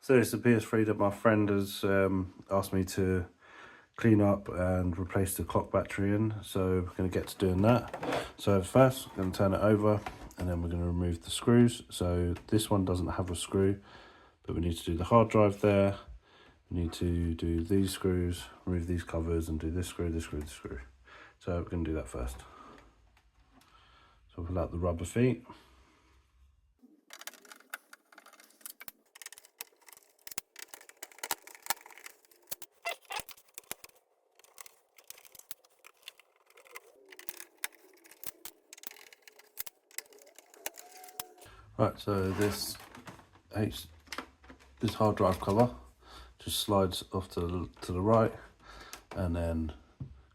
So it's the PS3 that my friend has asked me to clean up and replace the clock battery in. So we're going to get to doing that. So first, we're going to turn it over and then we're going to remove the screws. So this one doesn't have a screw, but we need to do the hard drive there. We need to do these screws, remove these covers, and do this screw, this screw, this screw. So we're going to do that first. So pull out the rubber feet. Right, so this hard drive cover just slides off to the right and then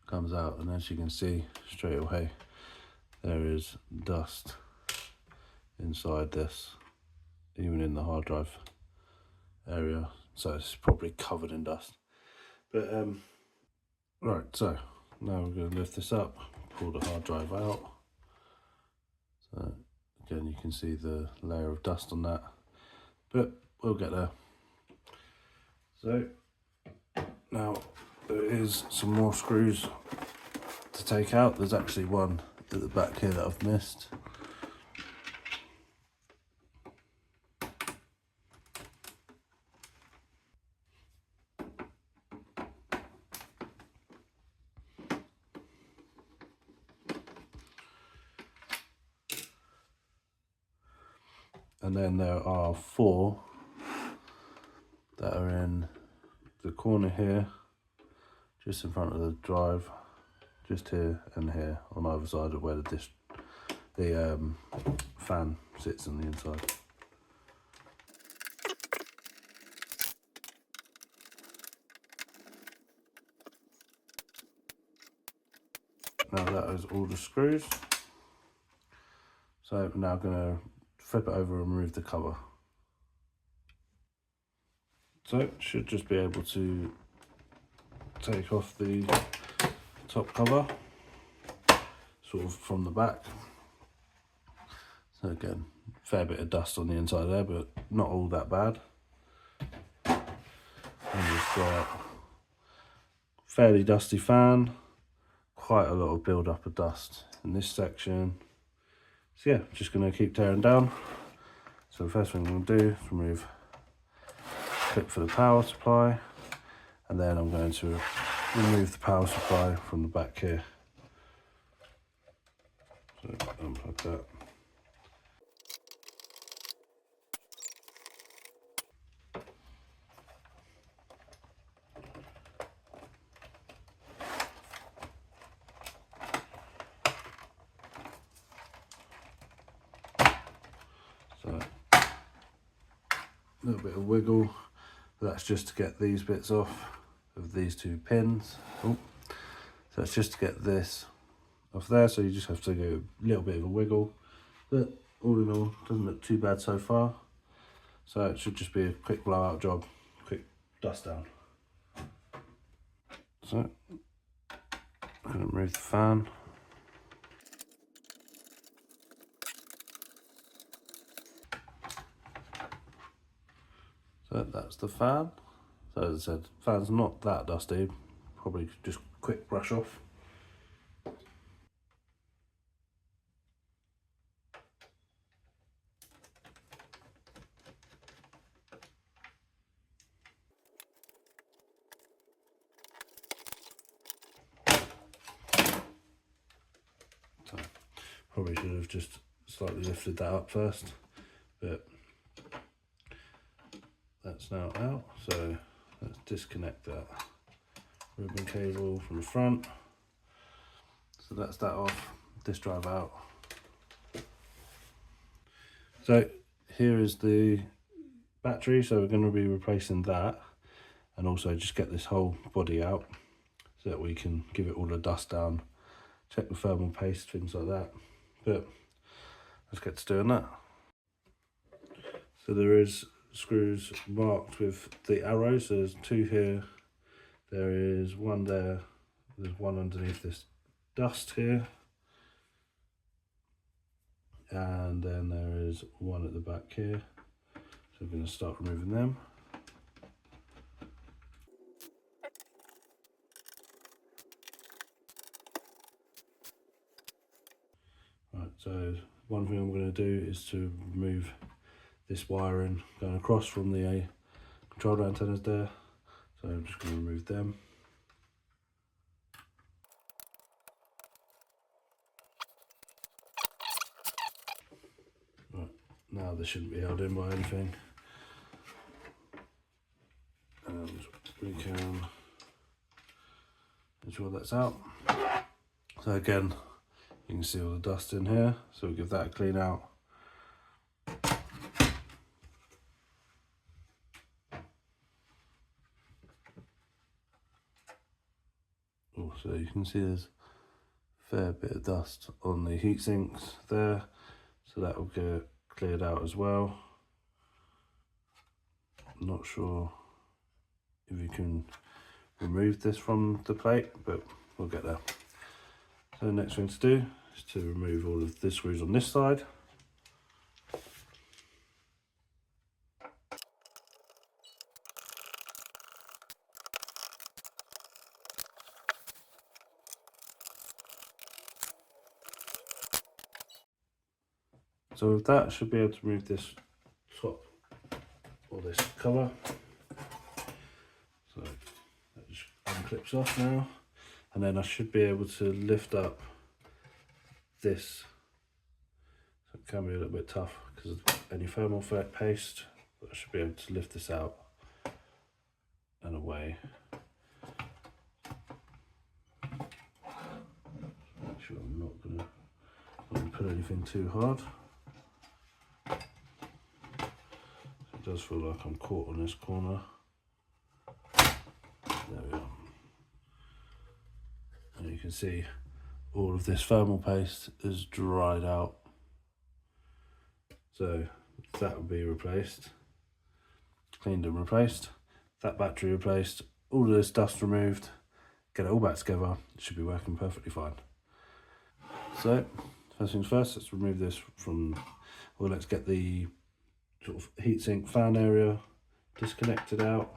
comes out, and as you can see straight away there is dust inside this, even in the hard drive area, so it's probably covered in dust. But right, so now we're going to lift this up, pull the hard drive out. So again, you can see the layer of dust on that, but we'll get there. So now there is some more screws to take out. There's actually one at the back here that I've missed. And then there are 4 that are in the corner here, just in front of the drive, just here and here on either side of where the fan sits on the inside. Now that is all the screws. So I'm now going to flip it over and remove the cover. So should just be able to take off the top cover, sort of from the back. So again, fair bit of dust on the inside there, but not all that bad. And we've got fairly dusty fan, quite a lot of build up of dust in this section. So yeah, just going to keep tearing down. So the first thing I'm going to do is remove clip for the power supply, and then I'm going to remove the power supply from the back here. So unplug that. So a little bit of wiggle, that's just to get these bits off of these 2 pins. Oh, so it's just to get this off there, so you just have to go a little bit of a wiggle, but all in all doesn't look too bad so far. So it should just be a quick blowout job, quick dust down. So I'm going to remove the fan. So that's the fan. So as I said, fan's not that dusty, probably just quick brush off. So probably should have just slightly lifted that up first, but that's now out. So let's disconnect that ribbon cable from the front. So that's that off, this drive out. So here is the battery, so we're going to be replacing that, and also just get this whole body out so that we can give it all the dust down, check the thermal paste, things like that. But let's get to doing that. So there is screws marked with the arrows, so there's 2 here, there is 1 there, there's 1 underneath this dust here, and then there is 1 at the back here. So I'm going to start removing them. one thing I'm going to do is to remove this wiring going across from the controller antennas there. So I'm just going to remove them. Right, now they shouldn't be held in by anything. And we can ensure that's out. So again, you can see all the dust in here, so we'll give that a clean out. So you can see there's a fair bit of dust on the heat sinks there, so that will get cleared out as well. I'm not sure if you can remove this from the plate, but we'll get there. So the next thing to do is to remove all of the screws on this side. So with that, I should be able to remove this top or this cover. So that just unclips off now, and then I should be able to lift up this. So it can be a little bit tough because of any thermal paste, but I should be able to lift this out and away. Make sure I'm not going to put anything too hard. It does feel like I'm caught on this corner. There we are. And you can see all of this thermal paste is dried out. So that will be replaced, cleaned and replaced. That battery replaced, all of this dust removed, get it all back together, it should be working perfectly fine. So first things first, let's remove this from, well, let's get the sort of heatsink fan area disconnected out.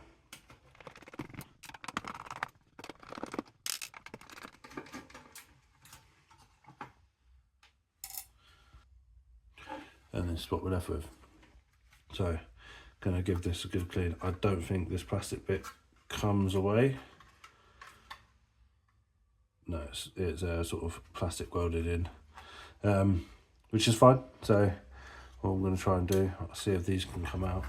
And this is what we're left with. So gonna give this a good clean. I don't think this plastic bit comes away. No, it's sort of plastic welded in, which is fine. So what I'm going to try and do, I'll see if these can come out.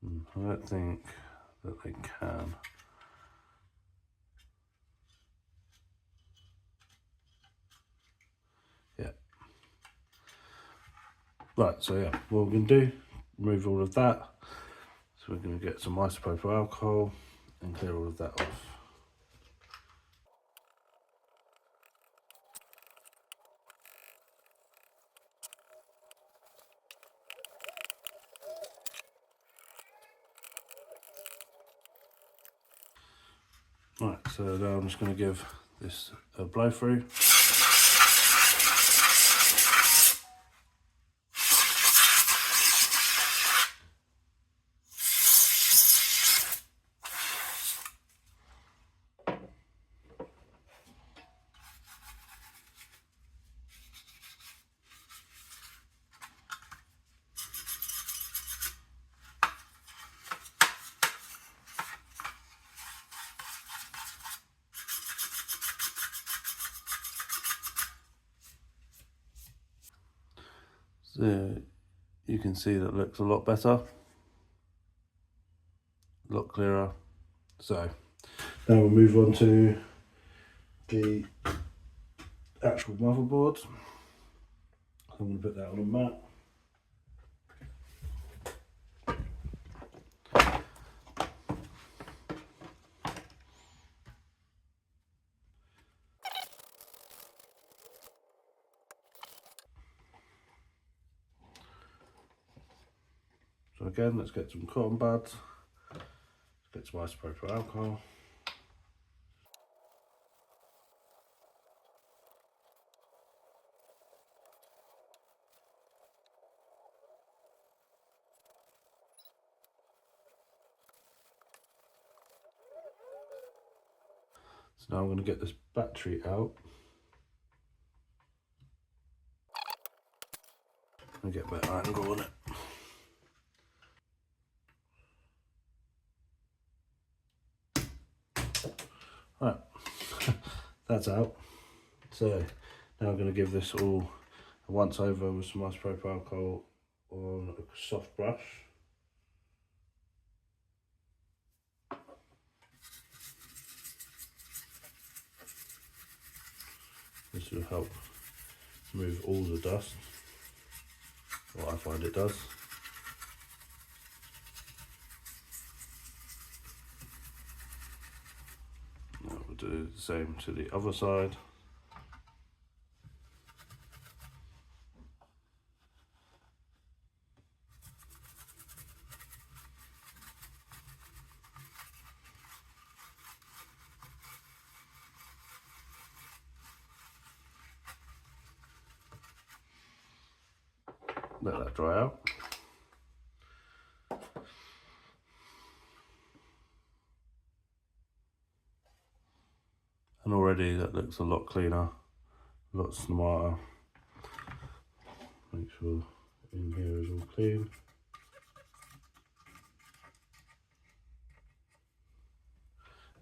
I don't think that they can. Yeah. Right, so yeah, what we're going to do, remove all of that. So we're going to get some isopropyl alcohol and clear all of that off. Right, so now I'm just going to give this a blow through. So you can see that looks a lot better, a lot clearer. So now we'll move on to the actual motherboard. I'm going to put that on a mat. So again, let's get some cotton buds, let's get some isopropyl alcohol. Now I'm going to get this battery out and get a better angle on it. Right, that's out. So now I'm going to give this all a once over with some isopropyl alcohol on a soft brush. This will help remove all the dust, what I find it does. Now we'll do the same to the other side. Let that dry out. And already that looks a lot cleaner, a lot smarter. Make sure in here is all clean.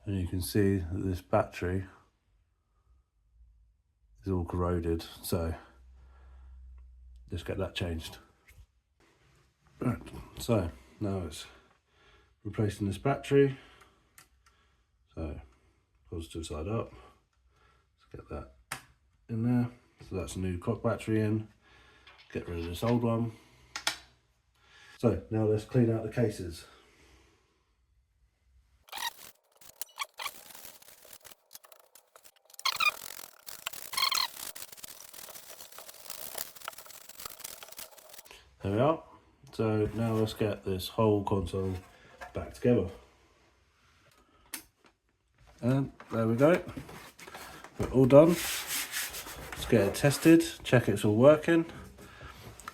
And you can see that this battery is all corroded, so let's get that changed. Right, so now it's replacing this battery. So positive side up, let's get that in there. So that's a new clock battery in, get rid of this old one. So now let's clean out the cases. There we are. So now let's get this whole console back together. And there we go. We're all done. Let's get it tested, check it's all working,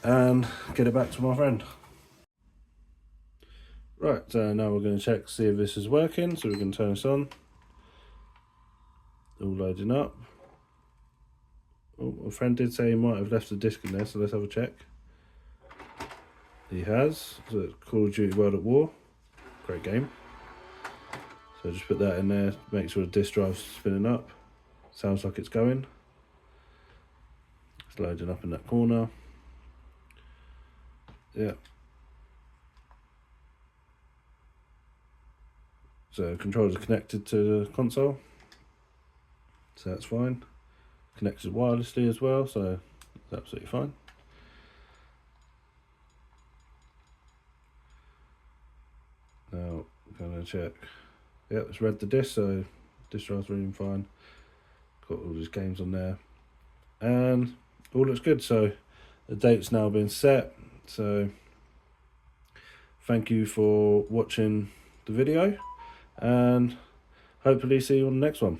and get it back to my friend. Right, so now we're going to check, see if this is working, so we can turn this on. All loading up. Oh, my friend did say he might have left a disc in there, so let's have a check. He has. So it's Call of Duty World at War. Great game. So just put that in there, make sure the disk drive's spinning up. Sounds like it's going. It's loading up in that corner. Yeah. So controllers are connected to the console. So that's fine. Connected wirelessly as well, so that's absolutely fine. Now I'm going to check. Yep, it's read the disc, so disk drive's reading fine. Got all these games on there, and all looks good. So the date's now been set. So thank you for watching the video, and hopefully see you on the next one.